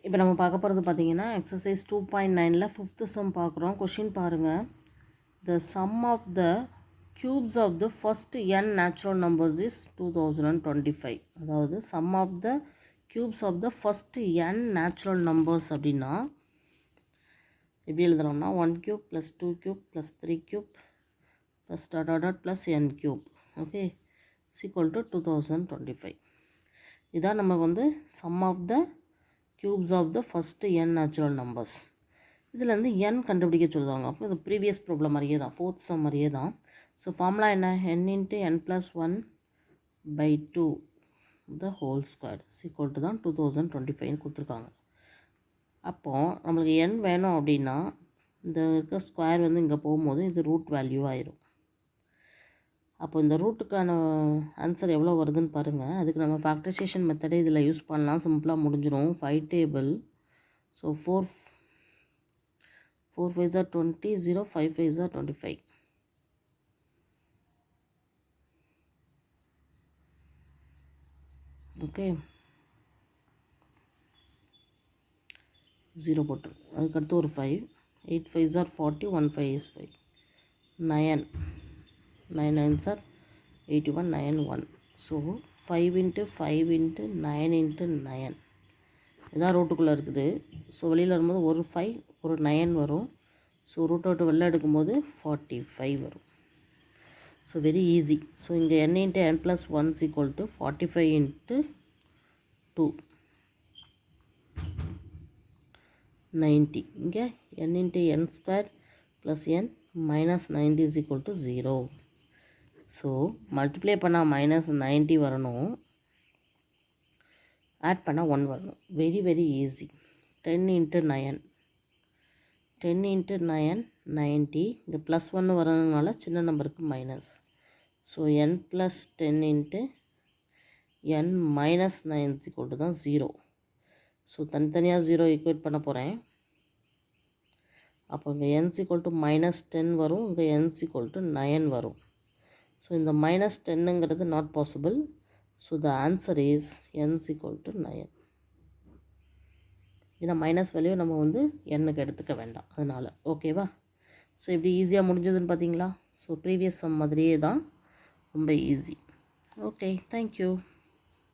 இப்போ நம்ம பார்க்க போகிறது பார்த்தீங்கன்னா எக்ஸசைஸ் 2.9ல் 5th சம் பார்க்குறோம். கொஷின் பாருங்கள். The sum of the cubes of the first n natural numbers is 2025. அதாவது sum of the cubes of the first n natural numbers அப்படின்னா எப்படி எழுதுகிறோம்னா 1 cube plus 2 cube plus 3 cube plus dot dot dot plus n cube. Okay, is equal to 2025. இதான் நமக்கு வந்து sum of the cubes of the first n natural numbers. இதில் வந்து n கண்டுபிடிக்க சொல்லுவாங்க. அப்போ இது ப்ரீவியஸ் ப்ராப்ளம் மாதிரியே தான், ஃபோர்த் சம் மாதிரியே தான். ஸோ ஃபார்முலா என்ன, n into n + 1/2 the whole square equal to தான் 2025 கொடுத்துருக்காங்க. அப்போது நம்மளுக்கு n வேணும் அப்படின்னா இந்த இருக்க ஸ்கொயர் வந்து இங்கே போகும்போது இது ரூட் வேல்யூ ஆயிரும். அப்போ இந்த ரூட்டுக்கான ஆன்சர் எவ்வளோ வருதுன்னு பாருங்கள். அதுக்கு நம்ம ஃபேக்டரைசேஷன் மெத்தடே இதில் யூஸ் பண்ணலாம், சிம்பிளாக முடிஞ்சிடும். 5 table. So 4 5s are 20, 0 5 5s are 25. Okay, 0 போட்டு அதுக்கடுத்து ஒரு 5, 8 5s are 40, 1 5 is 5, 9 9s are 81, 9 1. So 5 into 5 into 9 into 9 இதான் ரூட்டுக்குள்ளே இருக்குது. ஸோ வெளியில் வரும்போது ஒரு 5 ஒரு 9 வரும். ஸோ ரூட் அவுட்டு வெளில எடுக்கும்போது 45 வரும். So very easy. ஸோ இங்கே n into n plus 1 is equal to 45 into 2 90. இங்கே n into n square plus n minus 90 is equal to 0. So multiply பண்ணால் மைனஸ் 90 வரணும், ஆட் பண்ணால் 1 வரணும். Very very easy. 10 into 9 10 into 9 90. இங்கே plus 1 வரதுனால சின்ன நம்பருக்கு minus. So n plus 10 into n minus 9 is equal to தான் 0. ஸோ தனித்தனியாக 0 ஈக்குவேட் பண்ண போகிறேன். அப்போ இங்கே n is equal to minus 10 வரும், இங்கே n is equal to 9 வரும். ஸோ இந்த minus 10ங்கிறது not possible. So the answer is n is equal to 9. ஏன்னா மைனஸ் வேல்யூ நம்ம வந்து எண்ணுக்கு எடுத்துக்க வேண்டாம், அதனால். ஓகேவா? ஸோ இப்படி ஈஸியாக முடிஞ்சதுன்னு பார்த்தீங்களா? ஸோ ப்ரீவியஸ் சம் மாதிரியே தான், ரொம்ப ஈஸி. Okay, thank you.